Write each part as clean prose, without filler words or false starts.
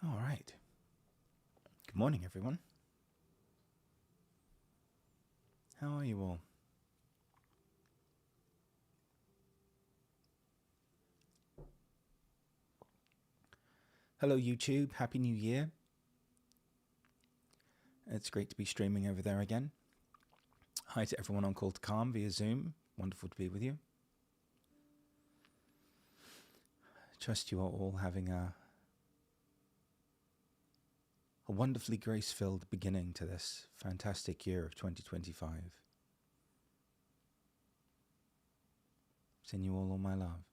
All right. Good morning, everyone. How are you all? Hello, YouTube. Happy New Year. It's great to be streaming over there again. Hi to everyone on Call to Calm via Zoom. Wonderful to be with you. Trust you are all having a wonderfully grace-filled beginning to this fantastic year of 2025. Send you all my love.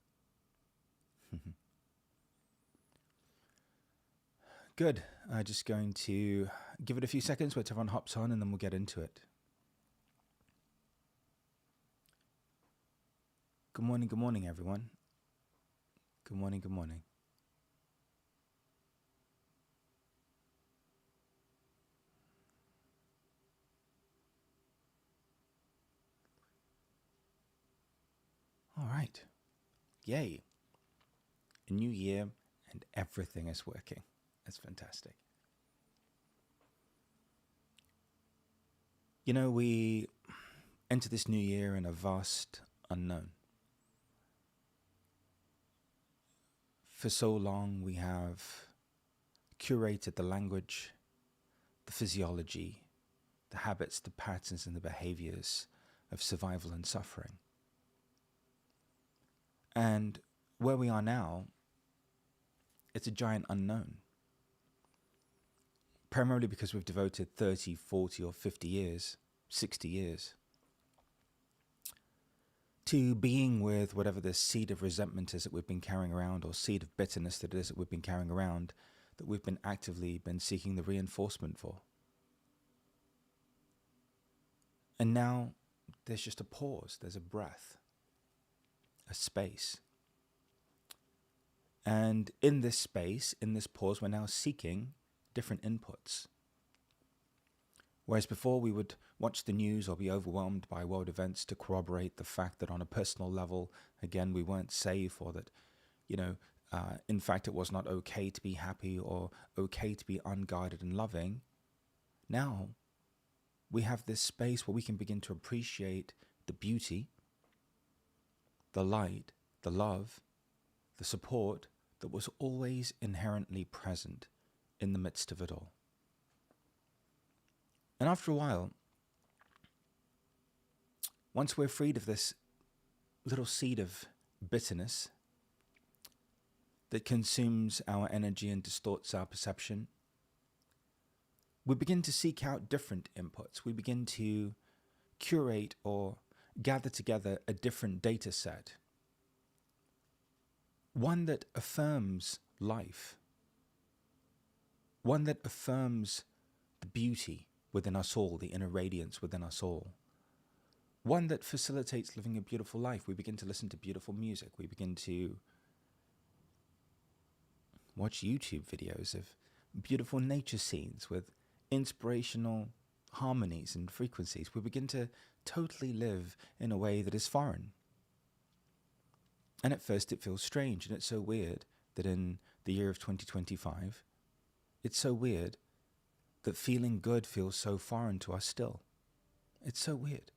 Good. I'm just going to give it a few seconds where everyone hops on and then we'll get into it. Good morning, everyone. Good morning. All right. Yay. A new year and everything is working. That's fantastic. You know, we enter this new year in a vast unknown. For so long, we have curated the language, the physiology, the habits, the patterns, and the behaviors of survival and suffering. And where we are now, it's a giant unknown. Primarily because we've devoted 30, 40, or 50 years, 60 years, to being with whatever the seed of resentment is that we've been carrying around, or seed of bitterness that it is that we've been carrying around, that we've been actively seeking the reinforcement for. And now there's just a pause, there's a breath, a space. And in this space, in this pause, we're now seeking different inputs. Whereas before we would watch the news or be overwhelmed by world events to corroborate the fact that on a personal level, again, we weren't safe, or that, in fact, it was not okay to be happy or okay to be unguarded and loving. Now we have this space where we can begin to appreciate the beauty, the light, the love, the support that was always inherently present in the midst of it all. And after a while, once we're freed of this little seed of bitterness that consumes our energy and distorts our perception, we begin to seek out different inputs. We begin to curate or gather together a different data set, one that affirms life, one that affirms the beauty within us all, the inner radiance within us all, one that facilitates living a beautiful life. We begin to listen to beautiful music. We begin to watch YouTube videos of beautiful nature scenes with inspirational harmonies and frequencies. We begin to totally live in a way that is foreign. And at first it feels strange, and it's so weird that in the year of 2025, it's so weird that feeling good feels so foreign to us still. It's so weird.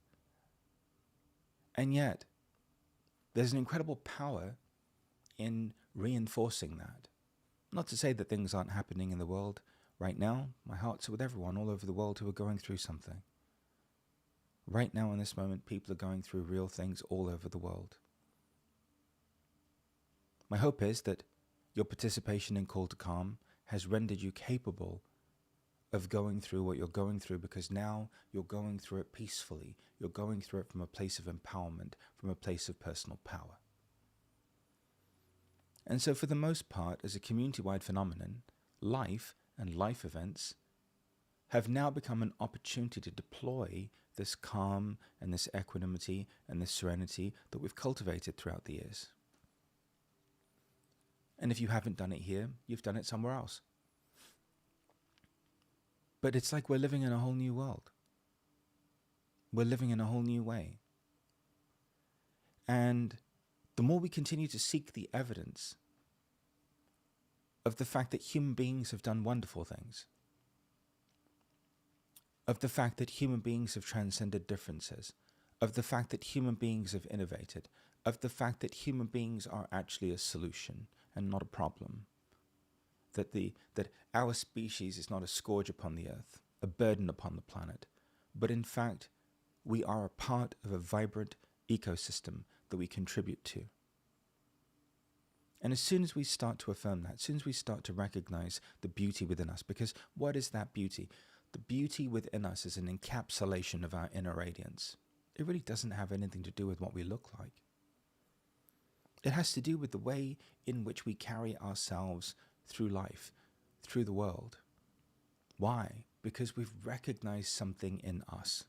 And yet, there's an incredible power in reinforcing that. Not to say that things aren't happening in the world right now. My heart's with everyone all over the world who are going through something. Right now, in this moment, people are going through real things all over the world. My hope is that your participation in Call to Calm has rendered you capable of going through what you're going through, because now you're going through it peacefully. You're going through it from a place of empowerment, from a place of personal power. And so for the most part, as a community-wide phenomenon, life and life events have now become an opportunity to deploy this calm and this equanimity and this serenity that we've cultivated throughout the years. And if you haven't done it here, you've done it somewhere else. But it's like we're living in a whole new world. We're living in a whole new way. And the more we continue to seek the evidence of the fact that human beings have done wonderful things, of the fact that human beings have transcended differences, of the fact that human beings have innovated, of the fact that human beings are actually a solution and not a problem, that our species is not a scourge upon the earth, a burden upon the planet, but in fact, we are a part of a vibrant ecosystem that we contribute to. And as soon as we start to affirm that, as soon as we start to recognize the beauty within us, because what is that beauty? The beauty within us is an encapsulation of our inner radiance. It really doesn't have anything to do with what we look like. It has to do with the way in which we carry ourselves through life, through the world. Why? Because we've recognized something in us.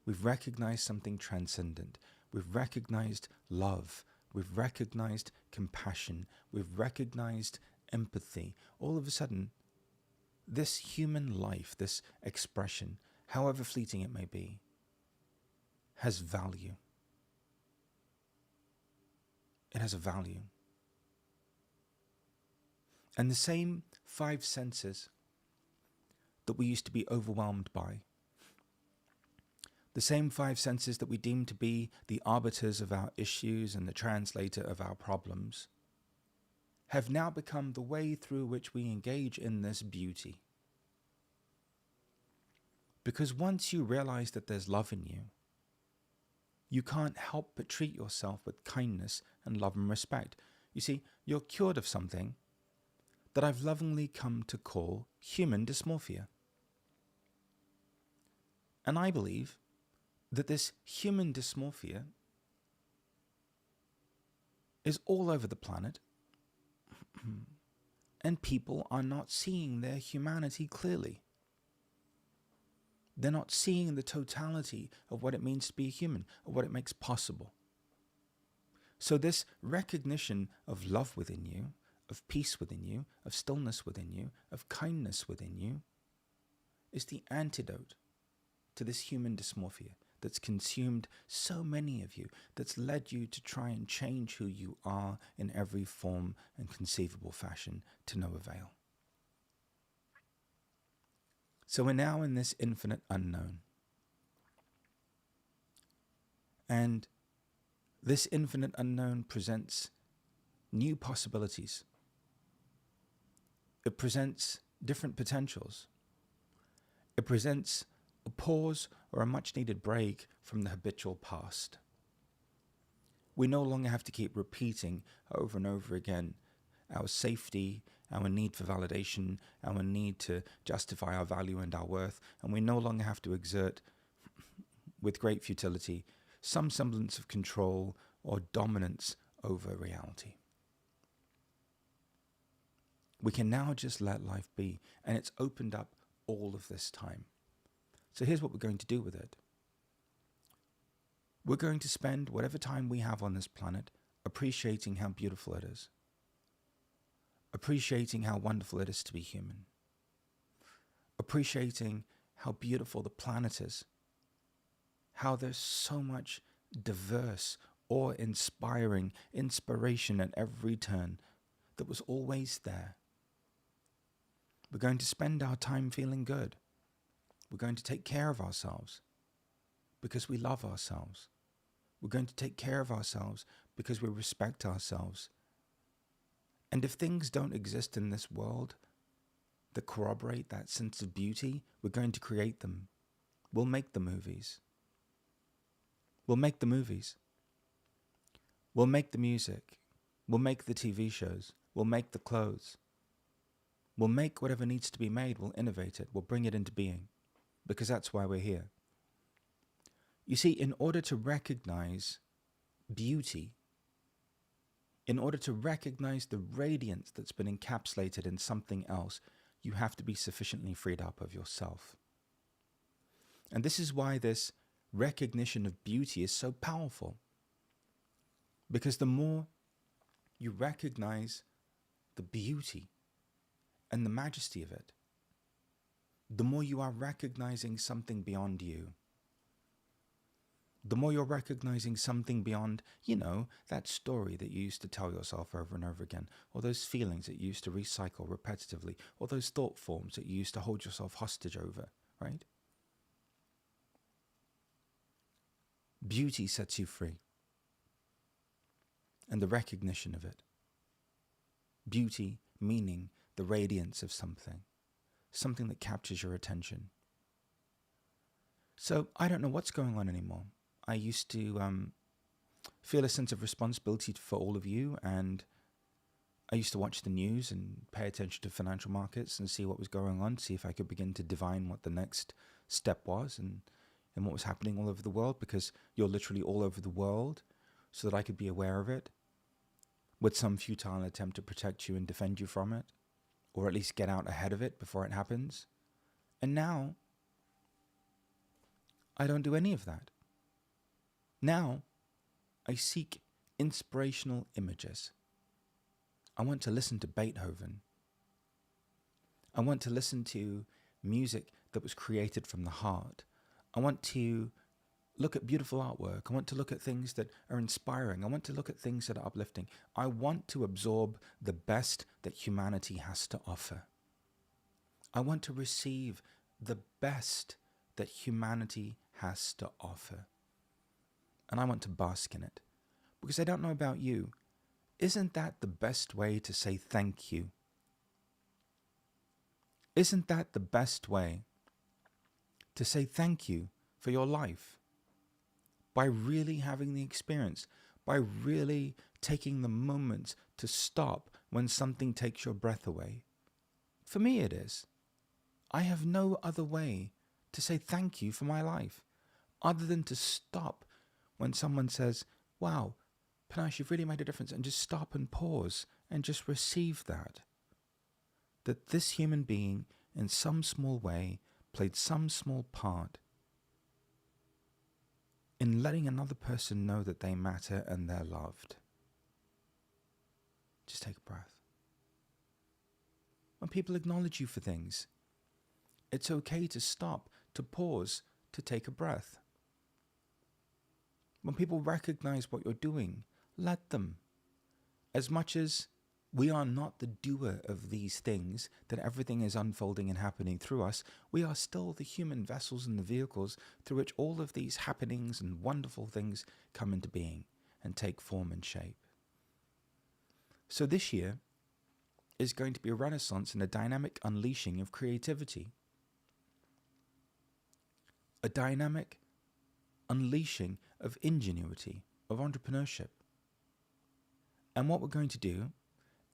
We've recognized something transcendent. We've recognized love. We've recognized compassion. We've recognized empathy. All of a sudden, this human life, this expression, however fleeting it may be, has value. It has a value. And the same 5 senses that we used to be overwhelmed by, the same 5 senses that we deem to be the arbiters of our issues and the translator of our problems, have now become the way through which we engage in this beauty. Because once you realize that there's love in you, you can't help but treat yourself with kindness and love and respect. You see, you're cured of something that I've lovingly come to call human dysmorphia. And I believe that this human dysmorphia is all over the planet, and people are not seeing their humanity clearly. They're not seeing the totality of what it means to be a human, of what it makes possible. So this recognition of love within you, of peace within you, of stillness within you, of kindness within you, is the antidote to this human dysmorphia that's consumed so many of you, that's led you to try and change who you are in every form and conceivable fashion to no avail. So we're now in this infinite unknown. And this infinite unknown presents new possibilities. It presents different potentials. It presents a pause or a much needed break from the habitual past. We no longer have to keep repeating over and over again our safety, our need for validation, our need to justify our value and our worth, and we no longer have to exert, with great futility, some semblance of control or dominance over reality. We can now just let life be, and it's opened up all of this time. So here's what we're going to do with it. We're going to spend whatever time we have on this planet appreciating how beautiful it is. Appreciating how wonderful it is to be human. Appreciating how beautiful the planet is. How there's so much diverse, awe-inspiring inspiration at every turn that was always there. We're going to spend our time feeling good. We're going to take care of ourselves because we love ourselves. We're going to take care of ourselves because we respect ourselves. And if things don't exist in this world that corroborate that sense of beauty, we're going to create them. We'll make the movies. We'll make the movies. We'll make the music. We'll make the TV shows. We'll make the clothes. We'll make whatever needs to be made. We'll innovate it. We'll bring it into being. Because that's why we're here. You see, in order to recognize beauty, in order to recognize the radiance that's been encapsulated in something else, you have to be sufficiently freed up of yourself. And this is why this recognition of beauty is so powerful. Because the more you recognize the beauty and the majesty of it, the more you are recognizing something beyond you. the more you're recognizing something beyond, that story that you used to tell yourself over and over again, or those feelings that you used to recycle repetitively, or those thought forms that you used to hold yourself hostage over, right? Beauty sets you free. And the recognition of it. Beauty meaning the radiance of something that captures your attention. So I don't know what's going on anymore. I used to feel a sense of responsibility for all of you, and I used to watch the news and pay attention to financial markets and see what was going on, see if I could begin to divine what the next step was and what was happening all over the world, because you're literally all over the world, so that I could be aware of it, with some futile attempt to protect you and defend you from it, or at least get out ahead of it before it happens. And now, I don't do any of that. Now, I seek inspirational images. I want to listen to Beethoven. I want to listen to music that was created from the heart. I want to look at beautiful artwork. I want to look at things that are inspiring. I want to look at things that are uplifting. I want to absorb the best that humanity has to offer. I want to receive the best that humanity has to offer. And I want to bask in it. Because I don't know about you, isn't that the best way to say thank you? Isn't that the best way to say thank you for your life? By really having the experience, by really taking the moment to stop when something takes your breath away. For me it is. I have no other way to say thank you for my life other than to stop when someone says, wow, Panache, you've really made a difference, and just stop and pause and just receive that this human being in some small way played some small part in letting another person know that they matter and they're loved. Just take a breath. When people acknowledge you for things, it's okay to stop, to pause, to take a breath. When people recognize what you're doing, let them. As much as we are not the doer of these things, that everything is unfolding and happening through us, we are still the human vessels and the vehicles through which all of these happenings and wonderful things come into being and take form and shape. So this year is going to be a renaissance and a dynamic unleashing of creativity. A dynamic unleashing of ingenuity, of entrepreneurship. And what we're going to do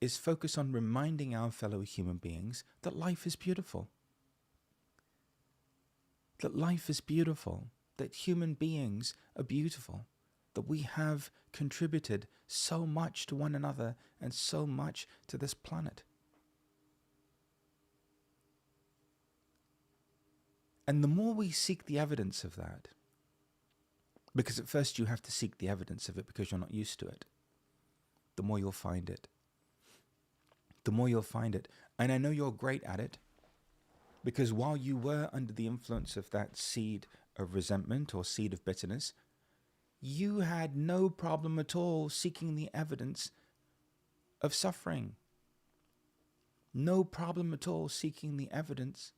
is focus on reminding our fellow human beings that life is beautiful. That life is beautiful, that human beings are beautiful, that we have contributed so much to one another and so much to this planet. And the more we seek the evidence of that, because at first you have to seek the evidence of it because you're not used to it, the more you'll find it. The more you'll find it. And I know you're great at it, because while you were under the influence of that seed of resentment or seed of bitterness, you had no problem at all seeking the evidence of suffering. No problem at all seeking the evidence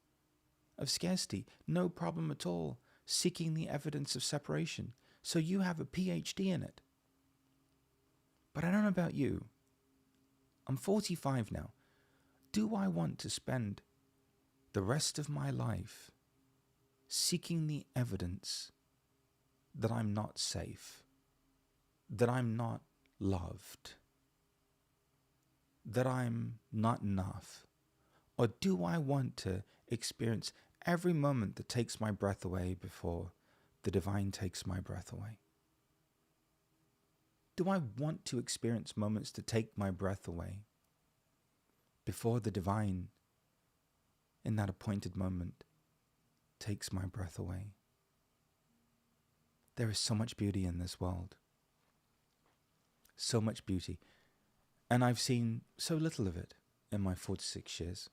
of scarcity. No problem at all seeking the evidence of separation. So you have a PhD in it. But I don't know about you. I'm 45 now. Do I want to spend the rest of my life seeking the evidence that I'm not safe, that I'm not loved, that I'm not enough? Or do I want to experience every moment that takes my breath away before the divine takes my breath away? Do I want to experience moments to take my breath away before the divine, in that appointed moment, takes my breath away? There is so much beauty in this world. So much beauty. And I've seen so little of it in my 46 years.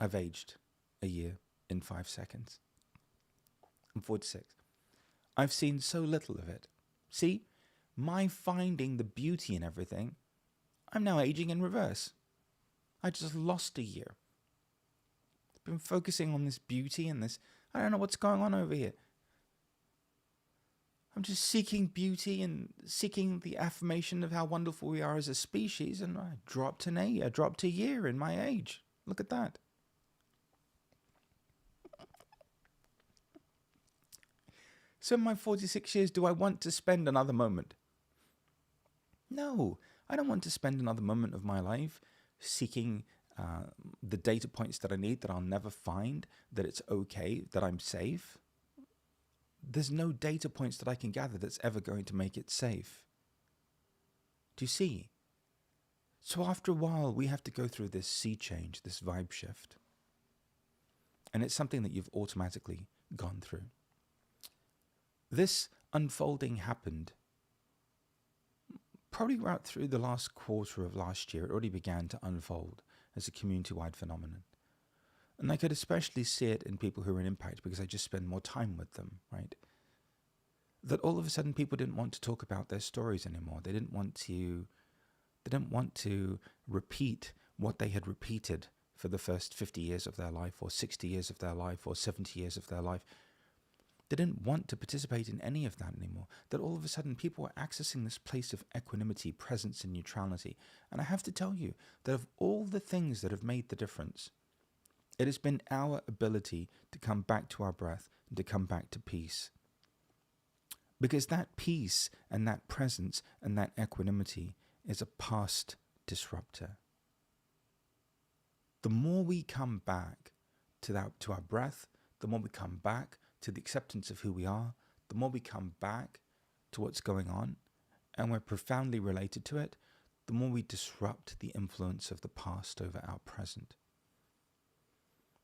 I've aged a year in 5 seconds. I'm 46. I've seen so little of it. See, my finding the beauty in everything, I'm now aging in reverse. I just lost a year. I've been focusing on this beauty and this, I don't know what's going on over here. I'm just seeking beauty and seeking the affirmation of how wonderful we are as a species, and I dropped a year in my age. Look at that. So in my 46 years, do I want to spend another moment? No, I don't want to spend another moment of my life seeking the data points that I need, that I'll never find, that it's okay, that I'm safe. There's no data points that I can gather that's ever going to make it safe. Do you see? So after a while, we have to go through this sea change, this vibe shift. And it's something that you've automatically gone through. This unfolding happened probably right through the last quarter of last year. It already began to unfold as a community-wide phenomenon. And I could especially see it in people who are in impact because I just spend more time with them, right? That all of a sudden people didn't want to talk about their stories anymore. They didn't want to repeat what they had repeated for the first 50 years of their life, or 60 years of their life, or 70 years of their life. They didn't want to participate in any of that anymore. That all of a sudden people were accessing this place of equanimity, presence, and neutrality. And I have to tell you that of all the things that have made the difference, it has been our ability to come back to our breath and to come back to peace. Because that peace and that presence and that equanimity is a past disruptor. The more we come back to our breath, the more we come back to the acceptance of who we are, the more we come back to what's going on, and we're profoundly related to it, the more we disrupt the influence of the past over our present.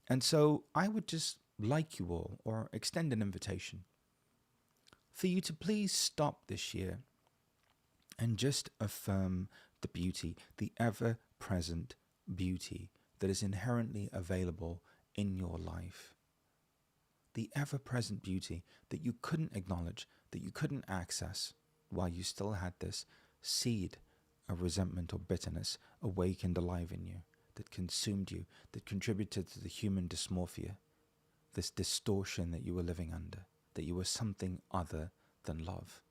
And so I would just like you all, or extend an invitation, for you to please stop this year and just affirm the beauty, the ever-present beauty that is inherently available in your life. The ever-present beauty that you couldn't acknowledge, that you couldn't access while you still had this seed of resentment or bitterness awakened alive in you, that consumed you, that contributed to the human dysmorphia, this distortion that you were living under, that you were something other than love.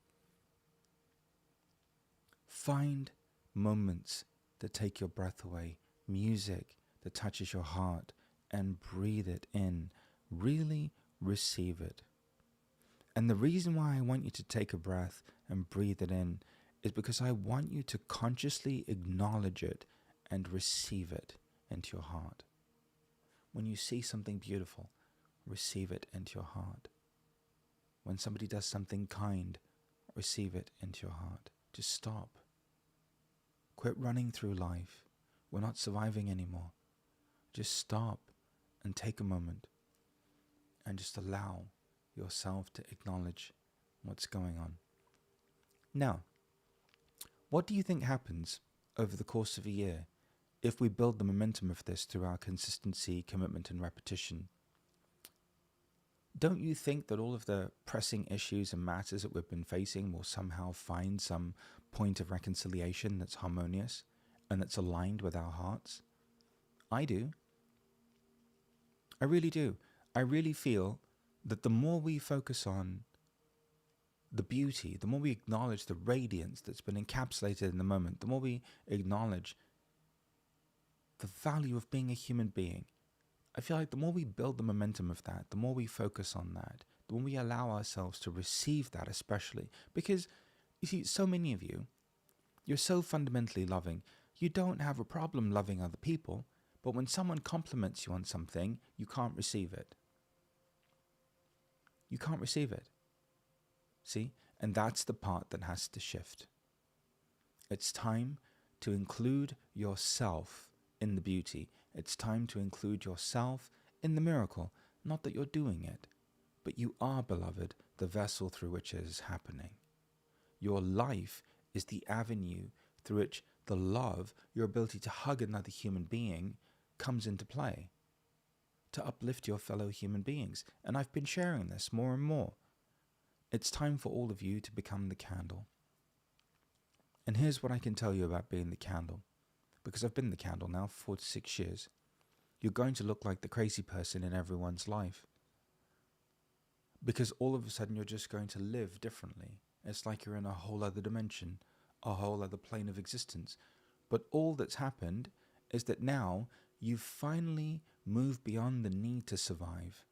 Find moments that take your breath away, music that touches your heart, and breathe it in. Really receive it. And the reason why I want you to take a breath and breathe it in is because I want you to consciously acknowledge it and receive it into your heart. When you see something beautiful, receive it into your heart. When somebody does something kind, receive it into your heart. Just stop. Quit running through life. We're not surviving anymore. Just stop and take a moment and just allow yourself to acknowledge what's going on. Now, what do you think happens over the course of a year if we build the momentum of this through our consistency, commitment, and repetition? Don't you think that all of the pressing issues and matters that we've been facing will somehow find some point of reconciliation that's harmonious and that's aligned with our hearts? I do. I really do. I really feel that the more we focus on the beauty, the more we acknowledge the radiance that's been encapsulated in the moment, the more we acknowledge the value of being a human being, I feel like the more we build the momentum of that, the more we focus on that, the more we allow ourselves to receive that, especially because, you see, so many of you, you're so fundamentally loving, you don't have a problem loving other people, but when someone compliments you on something, you can't receive it. You can't receive it. See? And that's the part that has to shift. It's time to include yourself in the beauty. It's time to include yourself in the miracle. Not that you're doing it, but you are, beloved, the vessel through which it is happening. Your life is the avenue through which the love, your ability to hug another human being, comes into play, to uplift your fellow human beings. And I've been sharing this more and more. It's time for all of you to become the candle. And here's what I can tell you about being the candle, because I've been the candle now for 4 to 6 years. You're going to look like the crazy person in everyone's life, because all of a sudden you're just going to live differently. It's like you're in a whole other dimension, a whole other plane of existence. But all that's happened is that now you've finally moved beyond the need to survive.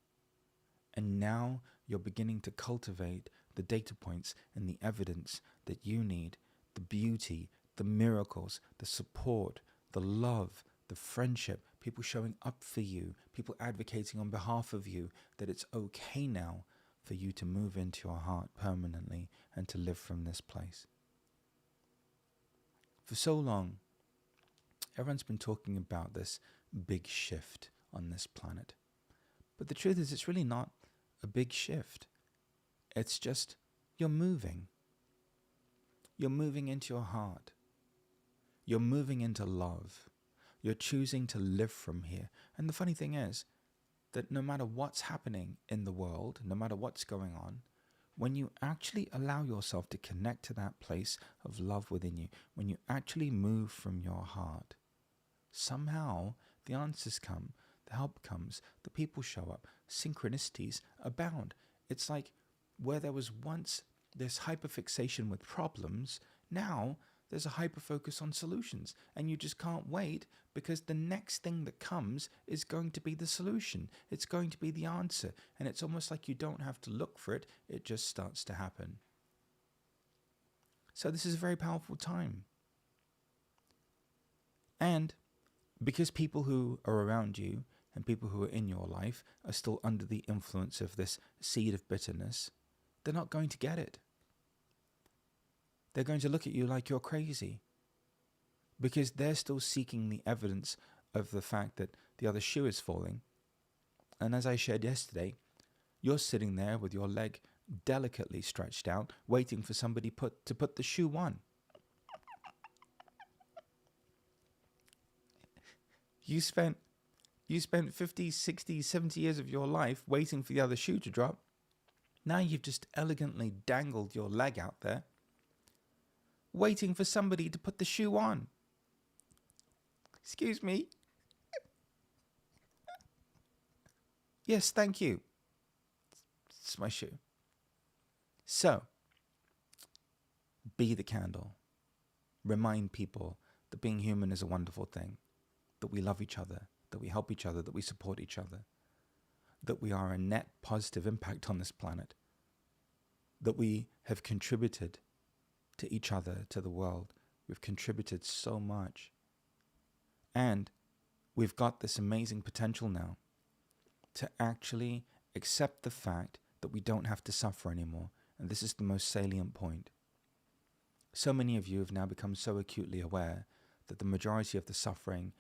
And now you're beginning to cultivate the data points and the evidence that you need, the beauty, the miracles, the support, the love, the friendship, people showing up for you, people advocating on behalf of you, that it's okay now for you to move into your heart permanently and to live from this place. For so long, everyone's been talking about this big shift on this planet. But the truth is, it's really not a big shift. It's just you're moving. You're moving into your heart. You're moving into love. You're choosing to live from here. And the funny thing is that no matter what's happening in the world, no matter what's going on, when you actually allow yourself to connect to that place of love within you, when you actually move from your heart, somehow the answers come, the help comes, the people show up, synchronicities abound. It's like where there was once this hyperfixation with problems, now there's a hyperfocus on solutions, and you just can't wait, because the next thing that comes is going to be the solution. It's going to be the answer, and it's almost like you don't have to look for it, it just starts to happen. So this is a very powerful time. And because people who are around you and people who are in your life are still under the influence of this seed of bitterness, they're not going to get it. They're going to look at you like you're crazy, because they're still seeking the evidence of the fact that the other shoe is falling. And as I shared yesterday, you're sitting there with your leg delicately stretched out, waiting for somebody to put the shoe on. You spent 50, 60, 70 years of your life waiting for the other shoe to drop. Now you've just elegantly dangled your leg out there, waiting for somebody to put the shoe on. Excuse me? Yes, thank you. It's my shoe. So, be the candle. Remind people that being human is a wonderful thing, that we love each other, that we help each other, that we support each other, that we are a net positive impact on this planet, that we have contributed to each other, to the world. We've contributed so much. And we've got this amazing potential now to actually accept the fact that we don't have to suffer anymore. And this is the most salient point. So many of you have now become so acutely aware that the majority of the suffering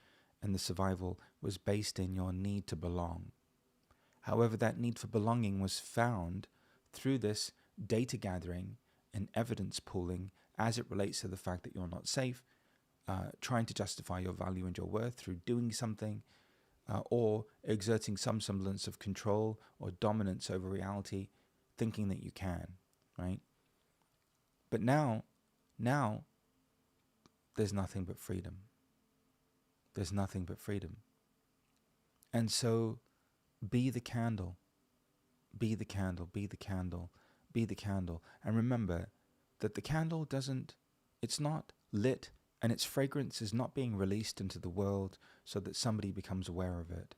and the survival was based in your need to belong. However, that need for belonging was found through this data gathering and evidence pooling as it relates to the fact that you're not safe, trying to justify your value and your worth through doing something, or exerting some semblance of control or dominance over reality, thinking that you can, right? But now, there's nothing but freedom. There's nothing but freedom. And so, be the candle. Be the candle, be the candle, be the candle. And remember that the candle it's not lit, and its fragrance is not being released into the world so that somebody becomes aware of it.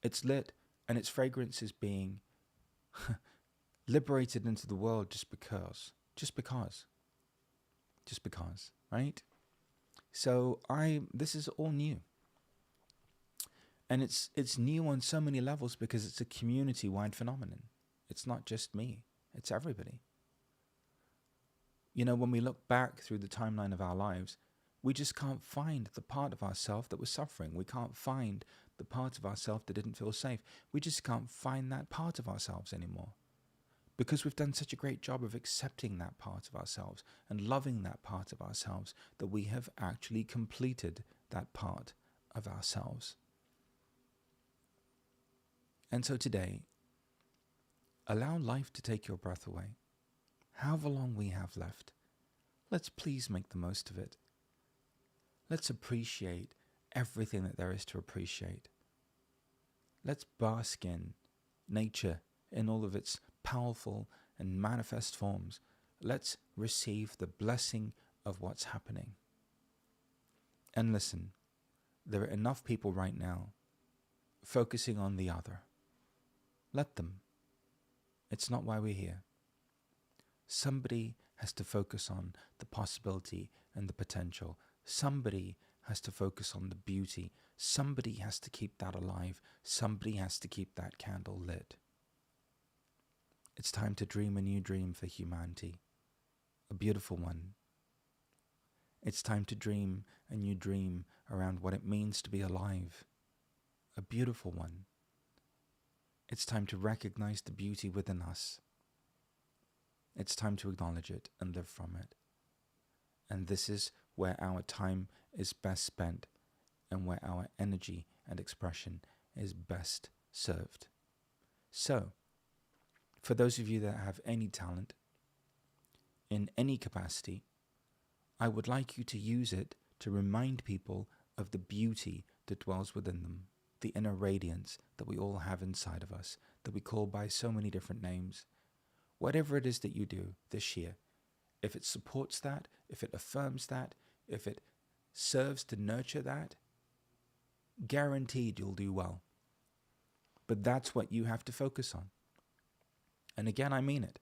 It's lit, and its fragrance is being liberated into the world just because, right? So this is all new. And it's new on so many levels because it's a community-wide phenomenon. It's not just me, it's everybody. You know, when we look back through the timeline of our lives, we just can't find the part of ourselves that was suffering. We can't find the part of ourselves that didn't feel safe. We just can't find that part of ourselves anymore, because we've done such a great job of accepting that part of ourselves and loving that part of ourselves that we have actually completed that part of ourselves. And so today, Allow life to take your breath away. However long we have left, let's please make the most of it. Let's appreciate everything that there is to appreciate. Let's bask in nature in all of its powerful and manifest forms. Let's receive the blessing of what's happening. And listen, there are enough people right now focusing on the other. Let them. It's not why we're here. Somebody has to focus on the possibility and the potential. Somebody has to focus on the beauty. Somebody has to keep that alive. Somebody has to keep that candle lit. It's time to dream a new dream for humanity, a beautiful one. It's time to dream a new dream around what it means to be alive, a beautiful one. It's time to recognize the beauty within us. It's time to acknowledge it and live from it. And this is where our time is best spent and where our energy and expression is best served. So, for those of you that have any talent, in any capacity, I would like you to use it to remind people of the beauty that dwells within them, the inner radiance that we all have inside of us, that we call by so many different names. Whatever it is that you do this year, if it supports that, if it affirms that, if it serves to nurture that, guaranteed you'll do well. But that's what you have to focus on. And again, I mean it.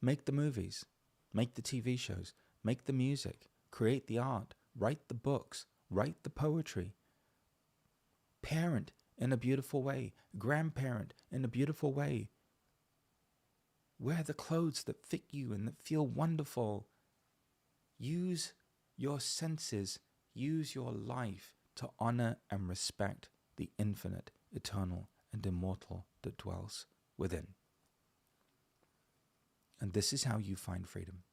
Make the movies, make the TV shows, make the music, create the art, write the books, write the poetry. Parent in a beautiful way, grandparent in a beautiful way. Wear the clothes that fit you and that feel wonderful. Use your senses, use your life to honor and respect the infinite, eternal, and immortal that dwells within. And this is how you find freedom.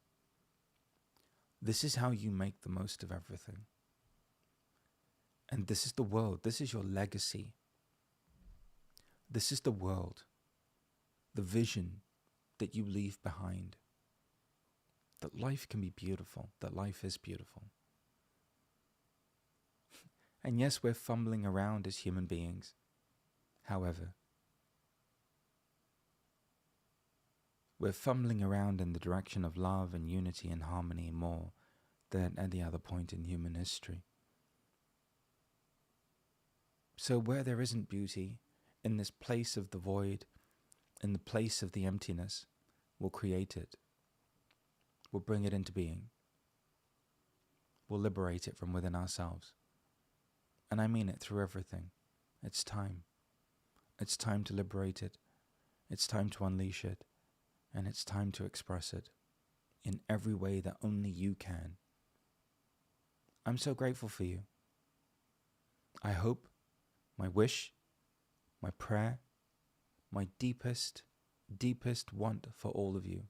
This is how you make the most of everything. And this is the world. This is your legacy. This is the world, the vision that you leave behind. That life can be beautiful, that life is beautiful. And yes, we're fumbling around as human beings. However, we're fumbling around in the direction of love and unity and harmony more than at any other point in human history. So where there isn't beauty, in this place of the void, in the place of the emptiness, we'll create it. We'll bring it into being. We'll liberate it from within ourselves. And I mean it through everything. It's time. It's time to liberate it. It's time to unleash it. And it's time to express it in every way that only you can. I'm so grateful for you. I hope, my wish, my prayer, my deepest want for all of you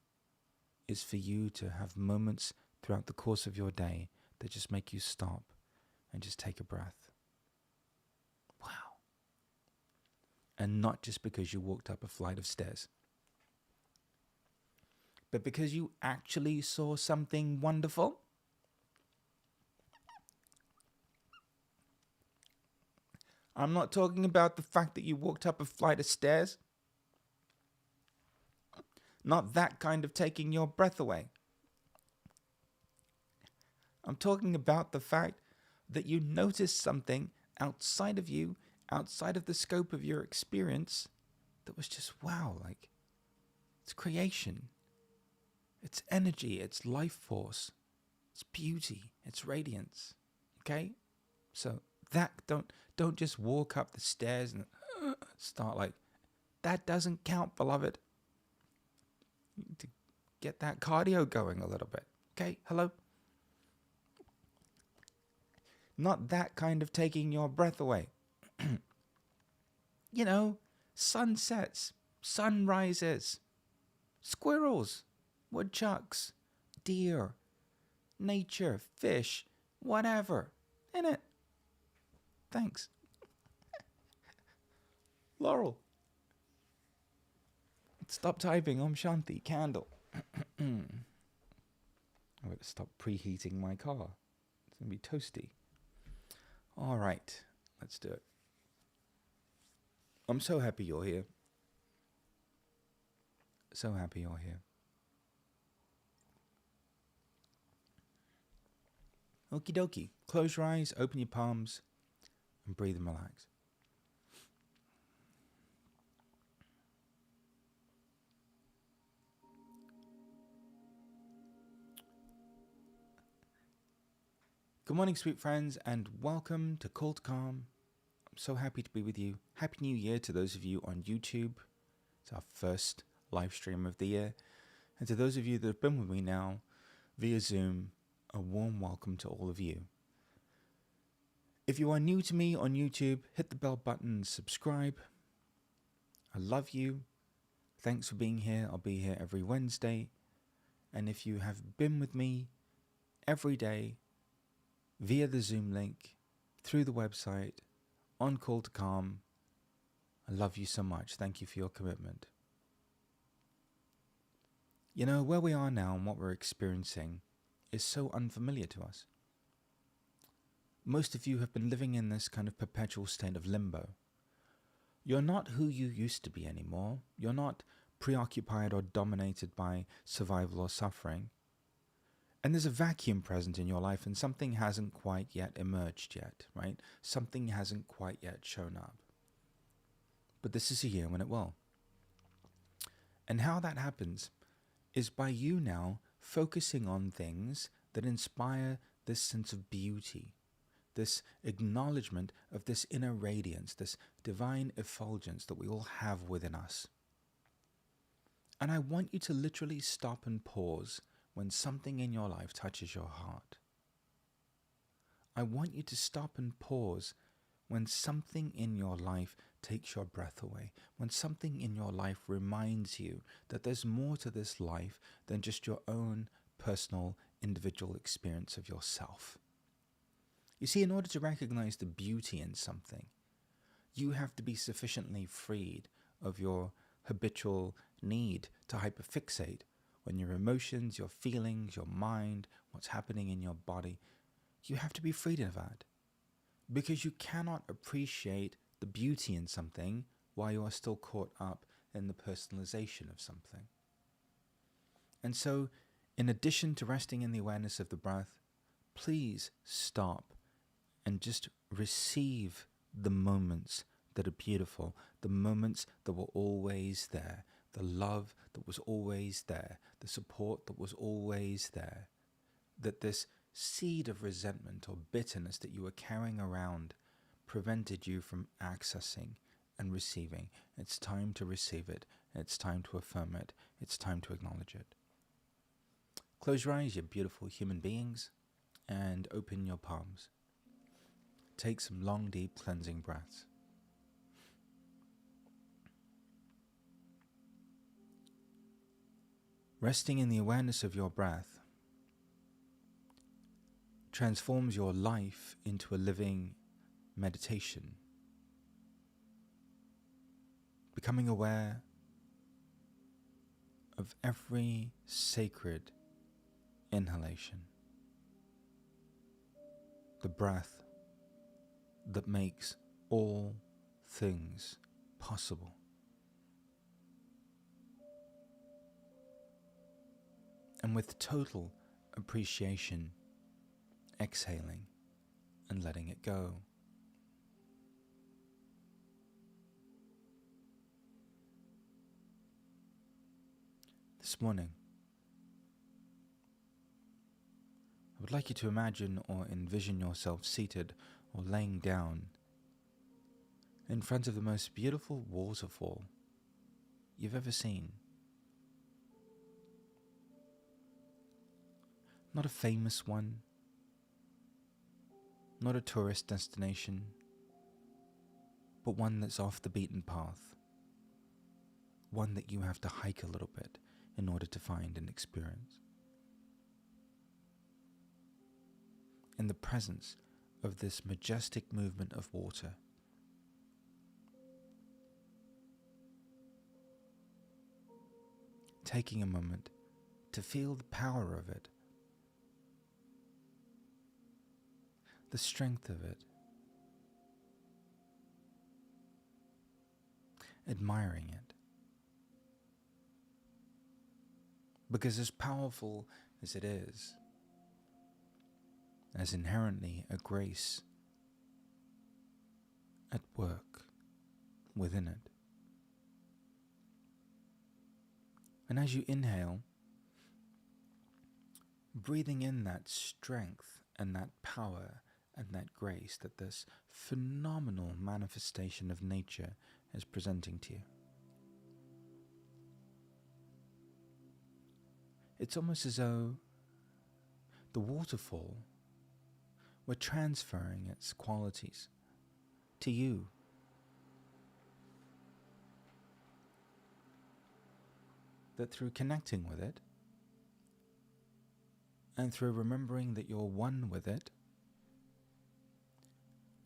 is for you to have moments throughout the course of your day that just make you stop and just take a breath. Wow. And not just because you walked up a flight of stairs, but because you actually saw something wonderful. I'm not talking about the fact that you walked up a flight of stairs. Not that kind of taking your breath away. I'm talking about the fact that you noticed something outside of you, outside of the scope of your experience, that was just wow, like it's creation. It's energy, it's life force, it's beauty, it's radiance. Okay? So that don't just walk up the stairs and start like that. Doesn't count, beloved. You need to get that cardio going a little bit. Okay? Hello? Not that kind of taking your breath away. You know, sunsets, sunrises, squirrels, woodchucks, deer, nature, fish, whatever. Innit? Thanks. Laurel. Stop typing. Om Shanti. Candle. I'm going to stop preheating my car. It's going to be toasty. All right. Let's do it. I'm so happy you're here. So happy you're here. Okie dokie. Close your eyes, open your palms, and breathe and relax. Good morning, sweet friends, and welcome to Call to Calm. I'm so happy to be with you. Happy New Year to those of you on YouTube. It's our first live stream of the year. And to those of you that have been with me now via Zoom, a warm welcome to all of you. If you are new to me on YouTube, hit the bell button and subscribe. I love you. Thanks for being here. I'll be here every Wednesday. And if you have been with me every day via the Zoom link, through the website, on Call to Calm, I love you so much. Thank you for your commitment. You know, where we are now and what we're experiencing is so unfamiliar to us. Most of you have been living in this kind of perpetual state of limbo. You're not who you used to be anymore. You're not preoccupied or dominated by survival or suffering. And there's a vacuum present in your life, and something hasn't quite yet emerged yet, right? Something hasn't quite yet shown up. But this is a year when it will. And how that happens is by you now focusing on things that inspire this sense of beauty, this acknowledgement of this inner radiance, this divine effulgence that we all have within us. And I want you to literally stop and pause when something in your life touches your heart. I want you to stop and pause when something in your life takes your breath away, when something in your life reminds you that there's more to this life than just your own personal, individual experience of yourself. You see, in order to recognize the beauty in something, you have to be sufficiently freed of your habitual need to hyperfixate on your emotions, your feelings, your mind, what's happening in your body. You have to be freed of that, because you cannot appreciate the beauty in something while you are still caught up in the personalization of something. And so, in addition to resting in the awareness of the breath, please stop and just receive the moments that are beautiful, the moments that were always there, the love that was always there, the support that was always there, that this seed of resentment or bitterness that you were carrying around prevented you from accessing and receiving. It's time to receive it. It's time to affirm it. It's time to acknowledge it. Close your eyes, you beautiful human beings, and open your palms. Take some long, deep cleansing breaths. Resting in the awareness of your breath transforms your life into a living meditation. Becoming aware of every sacred inhalation, the breath that makes all things possible. And with total appreciation, exhaling and letting it go. This morning, I would like you to imagine or envision yourself seated or laying down in front of the most beautiful waterfall you've ever seen. Not a famous one, not a tourist destination, but one that's off the beaten path, one that you have to hike a little bit in order to find and experience. In the presence of this majestic movement of water, taking a moment to feel the power of it, the strength of it, admiring it. Because as powerful as it is, as inherently a grace at work within it. And as you inhale, breathing in that strength and that power and that grace that this phenomenal manifestation of nature is presenting to you. It's almost as though the waterfall were transferring its qualities to you. That through connecting with it, and through remembering that you're one with it,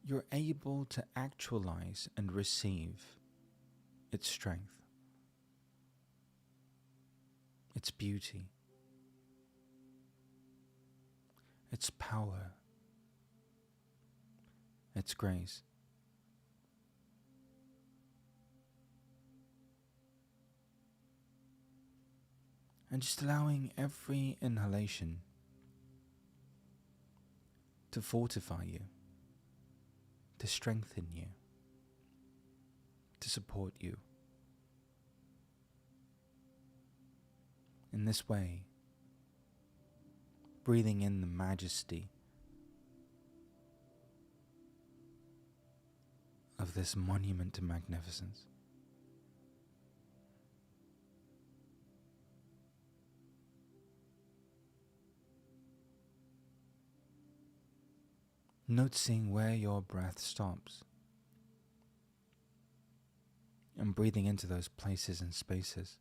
you're able to actualize and receive its strength, its beauty, its power, its grace. And just allowing every inhalation to fortify you, to strengthen you, to support you. In this way, breathing in the majesty of this monument to magnificence. Noticing where your breath stops and breathing into those places and spaces.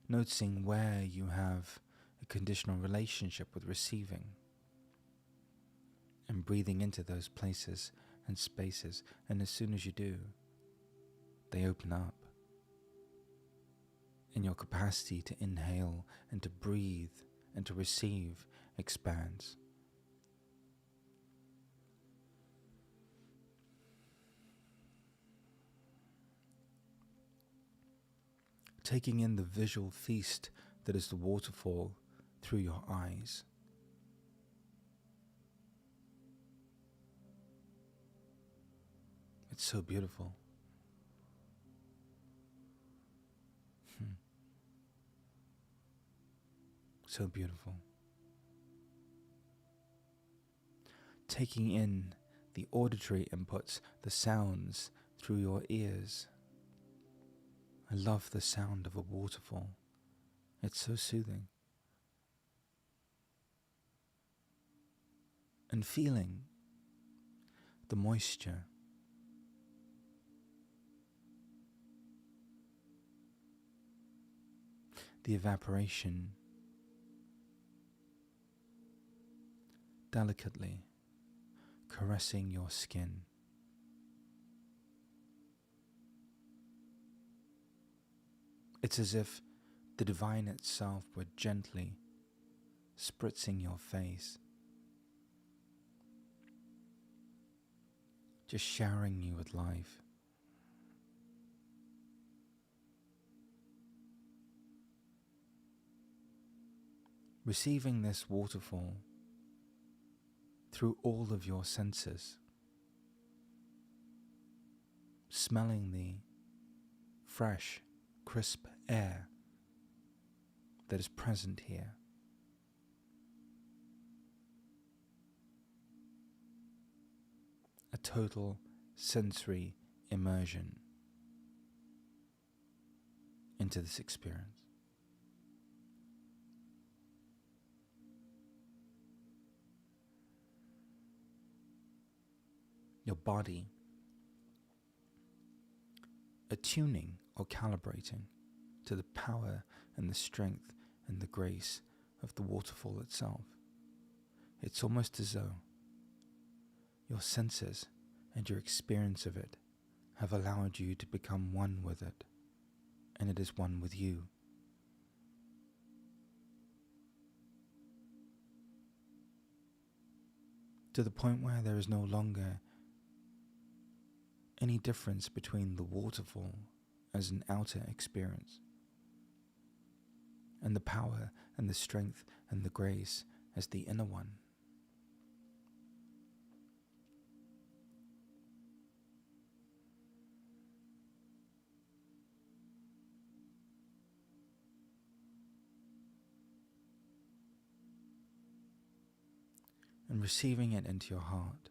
Noticing where you have a conditional relationship with receiving and breathing into those places and spaces, and as soon as you do, they open up. And your capacity to inhale and to breathe and to receive expands. Taking in the visual feast that is the waterfall through your eyes. It's so beautiful. So beautiful. Taking in the auditory inputs, the sounds through your ears. I love the sound of a waterfall. It's so soothing. And feeling the moisture. The evaporation. Delicately caressing your skin. It's as if the divine itself were gently spritzing your face, just showering you with life. Receiving this waterfall through all of your senses, smelling the fresh, crisp air that is present here. A total sensory immersion into this experience. Your body attuning or calibrating to the power and the strength and the grace of the waterfall itself. It's almost as though your senses and your experience of it have allowed you to become one with it, and it is one with you. To the point where there is no longer any difference between the waterfall as an outer experience and the power and the strength and the grace as the inner one. And receiving it into your heart.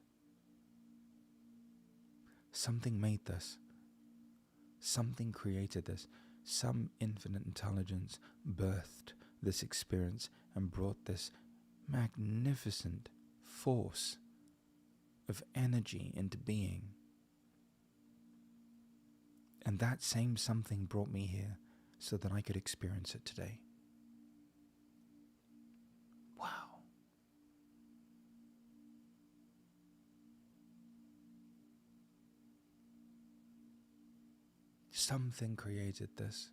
Something made this. Something created this. Some infinite intelligence birthed this experience and brought this magnificent force of energy into being. And that same something brought me here so that I could experience it today. Wow. Something created this.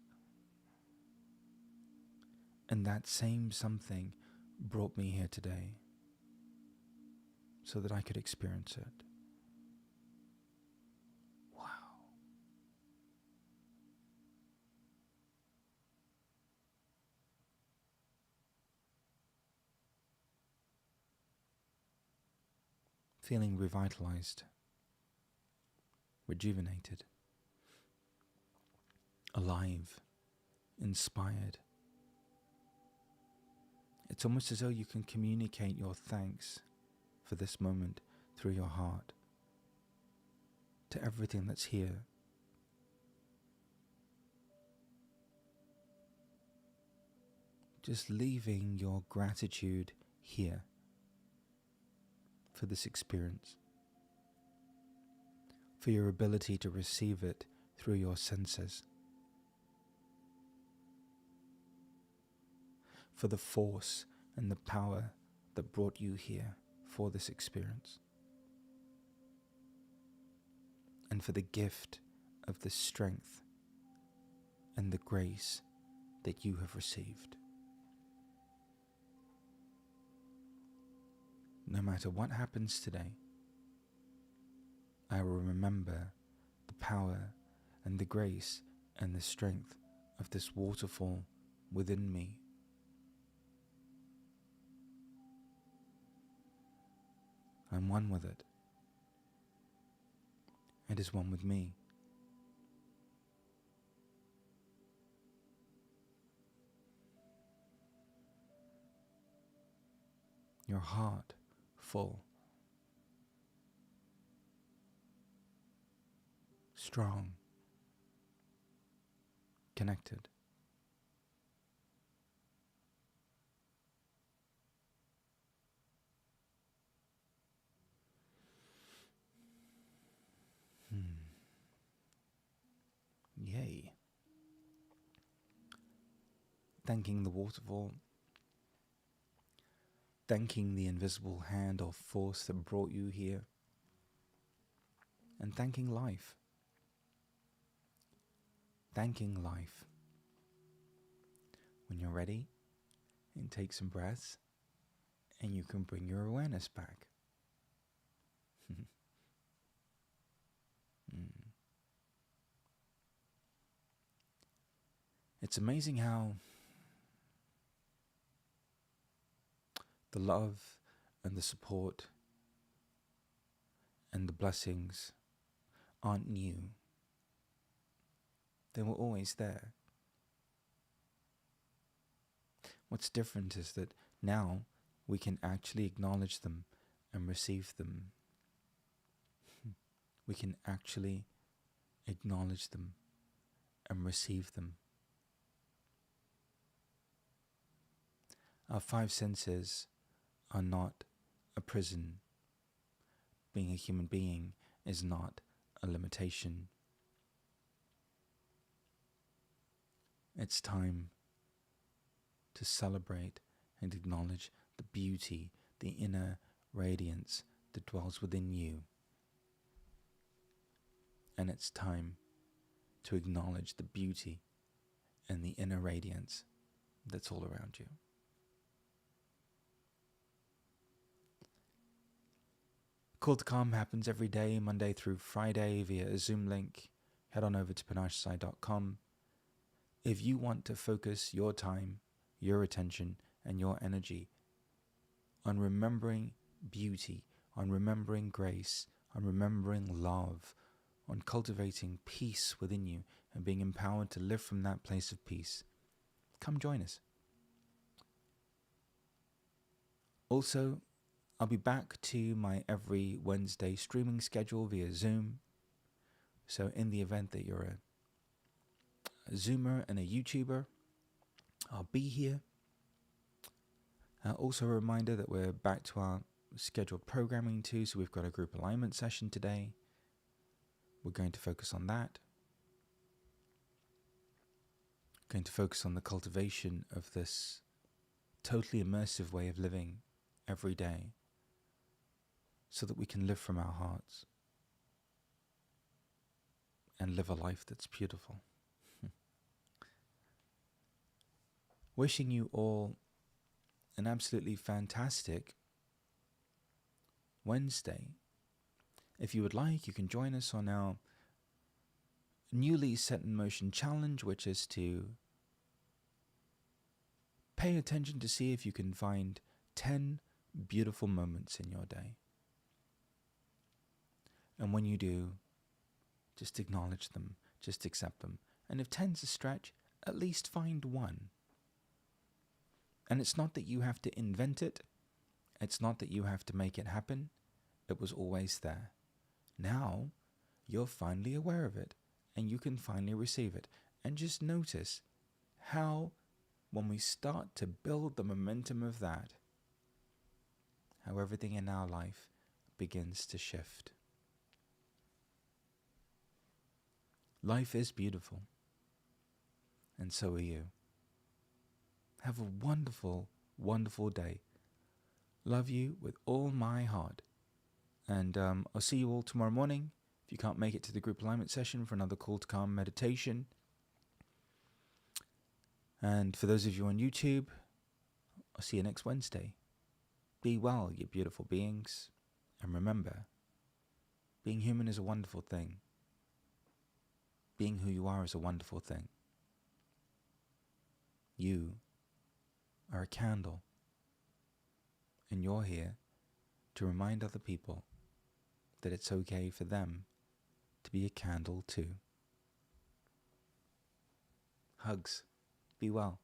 And that same something brought me here today so that I could experience it. Wow. Feeling revitalized, rejuvenated, alive, inspired. It's almost as though you can communicate your thanks for this moment through your heart to everything that's here. Just leaving your gratitude here for this experience, for your ability to receive it through your senses, for the force and the power that brought you here for this experience, and for the gift of the strength and the grace that you have received. No matter what happens today, I will remember the power and the grace and the strength of this waterfall within me. I'm one with it. It is one with me. Your heart full, strong, connected. Yay. Thanking the waterfall, thanking the invisible hand or force that brought you here, and thanking life. Thanking life. When you're ready, and take some breaths, and you can bring your awareness back. It's amazing how the love and the support and the blessings aren't new. They were always there. What's different is that now we can actually acknowledge them and receive them. We can actually acknowledge them and receive them. Our five senses are not a prison. Being a human being is not a limitation. It's time to celebrate and acknowledge the beauty, the inner radiance that dwells within you. And it's time to acknowledge the beauty and the inner radiance that's all around you. Call to Calm happens every day, Monday through Friday, via a Zoom link. Head on over to panachesci.com. If you want to focus your time, your attention, and your energy on remembering beauty, on remembering grace, on remembering love, on cultivating peace within you and being empowered to live from that place of peace, come join us. Also, I'll be back to my every Wednesday streaming schedule via Zoom. So in the event that you're a Zoomer and a YouTuber, I'll be here. Also a reminder that we're back to our scheduled programming too. So we've got a group alignment session today. We're going to focus on that. Going to focus on the cultivation of this totally immersive way of living every day, so that we can live from our hearts and live a life that's beautiful. Wishing you all an absolutely fantastic Wednesday. If you would like, you can join us on our newly set in motion challenge, which is to pay attention to see if you can find 10 beautiful moments in your day. And when you do, just acknowledge them, just accept them. And if 10's a stretch, at least find one. And it's not that you have to invent it. It's not that you have to make it happen. It was always there. Now, you're finally aware of it, and you can finally receive it. And just notice how, when we start to build the momentum of that, how everything in our life begins to shift. Life is beautiful, and so are you. Have a wonderful, wonderful day. Love you with all my heart. And I'll see you all tomorrow morning. If you can't make it to the group alignment session, for another Call to Calm meditation. And for those of you on YouTube, I'll see you next Wednesday. Be well, you beautiful beings. And remember, being human is a wonderful thing. Being who you are is a wonderful thing. You are a candle, and you're here to remind other people that it's okay for them to be a candle too. Hugs. Be well.